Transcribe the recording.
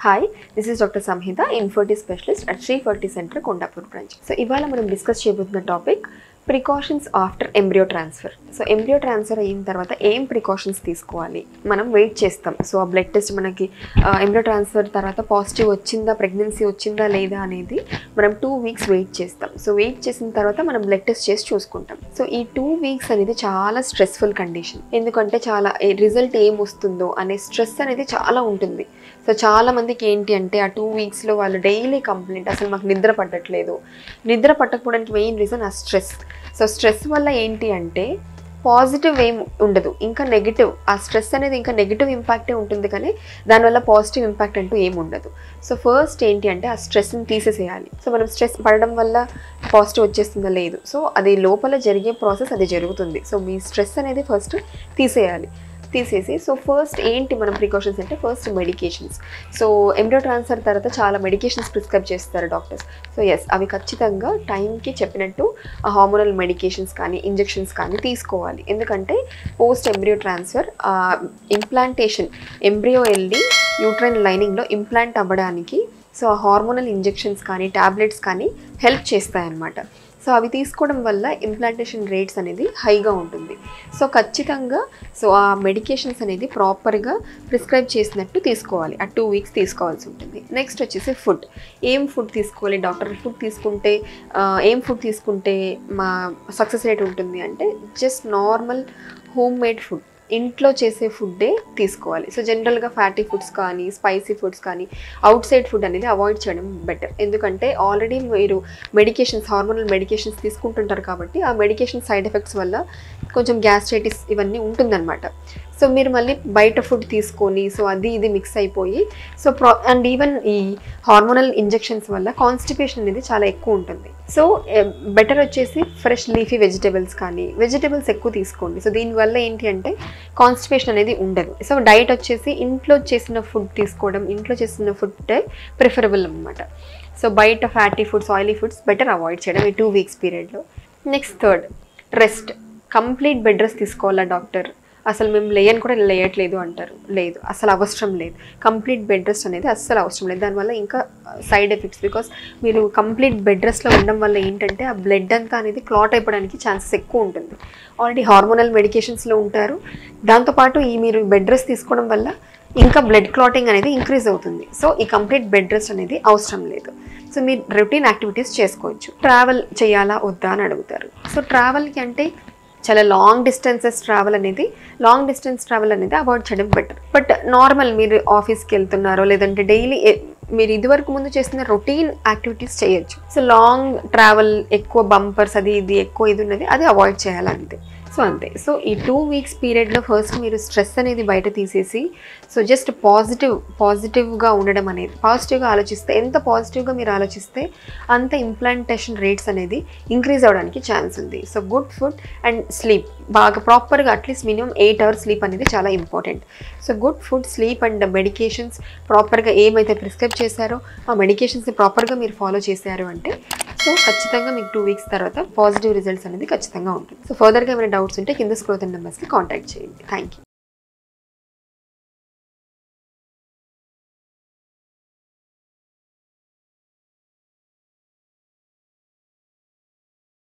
Hi, this is Dr. Samhita, infertility specialist at Sri Fertility Center, Kondapur branch. So, ఇవాళ మనం discuss చేయబోతున్న topic precautions after embryo transfer. So embryo transfer అయిన తర్వాత ఏం precautions తీసుకోవాలి, మనం వెయిట్ చేస్తాం. సో ఆ బ్లడ్ టెస్ట్ మనకి ఎంబ్రియో ట్రాన్స్ఫర్ తర్వాత పాజిటివ్ వచ్చిందా, ప్రెగ్నెన్సీ వచ్చిందా లేదా అనేది మనం 2 weeks వెయిట్ చేస్తాం. సో వెయిట్ చేసిన తర్వాత మనం బ్లడ్ టెస్ట్ చేసి చూసుకుంటాం. సో ఈ 2 weeks అనేది చాలా స్ట్రెస్ఫుల్ కండిషన్, ఎందుకంటే చాలా రిజల్ట్ ఏం వస్తుందో అనే స్ట్రెస్ అనేది చాలా ఉంటుంది. సో చాలా మందికి ఏంటి అంటే ఆ 2 weeksలో వాళ్ళు డైలీ కంప్లైంట్, అసలు మాకు నిద్ర పట్టట్లేదు. నిద్ర పట్టకపోవడానికి మెయిన్ రీజన్ ఆ స్ట్రెస్. సో స్ట్రెస్ వల్ల ఏంటి అంటే పాజిటివ్ ఏం ఉండదు, ఇంకా నెగిటివ్. ఆ స్ట్రెస్ అనేది ఇంకా నెగిటివ్ ఇంపాక్టే ఉంటుంది, కానీ దానివల్ల పాజిటివ్ ఇంపాక్ట్ అంటూ ఏమి ఉండదు. సో ఫస్ట్ ఏంటి అంటే ఆ స్ట్రెస్ని తీసేసేయాలి. సో మనం స్ట్రెస్ పడడం వల్ల పాజిటివ్ వచ్చేస్తుందా, లేదు. సో అది లోపల జరిగే ప్రాసెస్ అది జరుగుతుంది. సో మీ స్ట్రెస్ అనేది ఫస్ట్ తీసేసి సో ఫస్ట్ ఏంటి మనం ప్రికాషన్స్ అంటే first medications. So embryo transfer తర్వాత చాలా మెడికేషన్స్ ప్రిస్క్రైబ్ చేస్తారు డాక్టర్స్. సో ఎస్, అవి ఖచ్చితంగా టైంకి చెప్పినట్టు హార్మోనల్ మెడికేషన్స్ కానీ ఇంజెక్షన్స్ కానీ తీసుకోవాలి. ఎందుకంటే post embryo transfer implantation, embryo వెళ్ళి యూట్రైన్ లైనింగ్లో ఇంప్లాంట్ అవ్వడానికి సో ఆ హార్మోనల్ ఇంజెక్షన్స్ కానీ ట్యాబ్లెట్స్ కానీ హెల్ప్ చేస్తాయన్నమాట. సో అవి తీసుకోవడం వల్ల ఇంప్లాంటేషన్ రేట్స్ అనేది హైగా ఉంటుంది. సో ఖచ్చితంగా సో ఆ మెడికేషన్స్ అనేది ప్రాపర్గా ప్రిస్క్రైబ్ చేసినట్టు తీసుకోవాలి. ఆ 2 weeks తీసుకోవాల్సి ఉంటుంది. నెక్స్ట్ వచ్చేసి ఫుడ్. ఏం ఫుడ్ తీసుకోవాలి, డాక్టర్ ఫుడ్ తీసుకుంటే ఏం ఫుడ్ తీసుకుంటే మా సక్సెస్ రేట్ ఉంటుంది అంటే just normal home made food, ఇంట్లో చేసే ఫుడ్డే తీసుకోవాలి. సో జనరల్గా ఫ్యాటీ ఫుడ్స్ కానీ స్పైసీ ఫుడ్స్ కానీ అవుట్ సైడ్ ఫుడ్ అనేది అవాయిడ్ చేయడం బెటర్. ఎందుకంటే ఆల్రెడీ మీరు మెడికేషన్స్, హార్మోనల్ మెడికేషన్స్ తీసుకుంటుంటారు కాబట్టి ఆ మెడికేషన్ సైడ్ ఎఫెక్ట్స్ వల్ల కొంచెం గ్యాస్ట్రైటిస్ ఇవన్నీ ఉంటుందన్నమాట. సో మీరు మళ్ళీ బయట ఫుడ్ తీసుకొని సో అది ఇది మిక్స్ అయిపోయి సో అండ్ ఈవెన్ ఈ హార్మోనల్ ఇంజెక్షన్స్ వల్ల కాన్స్టిపేషన్ అనేది చాలా ఎక్కువ ఉంటుంది. సో బెటర్ వచ్చేసి ఫ్రెష్ లీఫీ వెజిటబుల్స్ ఎక్కువ తీసుకోండి. సో దీనివల్ల ఏంటి అంటే కాన్స్టిపేషన్ అనేది ఉండదు. సో డైట్ వచ్చేసి ఇంట్లో చేసిన ఫుడ్ తీసుకోవడం, ఇంట్లో చేసిన ఫుడ్డే ప్రిఫరబుల్ అనమాట. సో బయట fatty foods, oily foods better avoid చేయడం ఈ 2 weeks పీరియడ్లో. Next third, rest. Complete bed rest తీసుకోవాలా డాక్టర్, అసలు మేము లేయట్లేదు అంటారు. లేదు, అసలు అవసరం లేదు. కంప్లీట్ బెడ్ రెస్ట్ అనేది అస్సలు అవసరం లేదు. దానివల్ల ఇంకా సైడ్ ఎఫెక్ట్స్, బికాస్ మీరు కంప్లీట్ బెడ్ రెస్ట్లో ఉండడం వల్ల ఏంటంటే ఆ బ్లడ్ అంతా అనేది క్లాట్ అయిపోవడానికి ఛాన్సెస్ ఎక్కువ ఉంటుంది. ఆల్రెడీ హార్మోనల్ మెడికేషన్స్లో ఉంటారు, దాంతోపాటు ఈ మీరు బెడ్ రెస్ట్ తీసుకోవడం వల్ల ఇంకా బ్లడ్ క్లాటింగ్ అనేది ఇంక్రీజ్ అవుతుంది. సో ఈ కంప్లీట్ బెడ్ రెస్ట్ అనేది అవసరం లేదు. సో మీరు రొటీన్ యాక్టివిటీస్ చేసుకోవచ్చు. ట్రావెల్ చేయాలా వద్దా అని అడుగుతారు. సో ట్రావెల్కి అంటే చాలా లాంగ్ డిస్టెన్స్ ట్రావెల్ అనేది అవాయిడ్ చేయడం బెటర్. బట్ నార్మల్ మీరు ఆఫీస్కి వెళ్తున్నారో లేదంటే డైలీ మీరు ఇదివరకు ముందు చేసిన రొటీన్ యాక్టివిటీస్ చేయొచ్చు. సో లాంగ్ ట్రావెల్, ఎక్కువ బంపర్స్ అది ఇది ఎక్కువ ఇది ఉన్నది అది అవాయిడ్ చేయాలంతే. సో అంతే. సో ఈ 2 weeks పీరియడ్లో ఫస్ట్ మీరు స్ట్రెస్ అనేది బయట తీసేసి సో జస్ట్ పాజిటివ్గా ఉండడం అనేది, పాజిటివ్గా ఆలోచిస్తే, ఎంత పాజిటివ్గా మీరు ఆలోచిస్తే అంత ఇంప్లాంటేషన్ రేట్స్ అనేది ఇంక్రీజ్ అవ్వడానికి ఛాన్స్ ఉంది. So good food and sleep, బాగా ప్రాపర్గా అట్లీస్ట్ మినిమం 8 hours స్లీప్ అనేది చాలా important. So good food, sleep and medications ప్రాపర్గా ఏమైతే ప్రిస్క్రైబ్ చేశారో ఆ మెడికేషన్స్ని ప్రాపర్గా మీరు ఫాలో చేశారు అంటే సో ఖచ్చితంగా మీకు 2 weeks తర్వాత పాజిటివ్ రిజల్ట్స్ అనేది ఖచ్చితంగా ఉంటుంది. సో ఫర్దర్గా ఏమైనా డౌట్స్ ఉంటే కింద స్క్రోల్ నెంబర్స్కి కాంటాక్ట్ చేయండి. Thank you.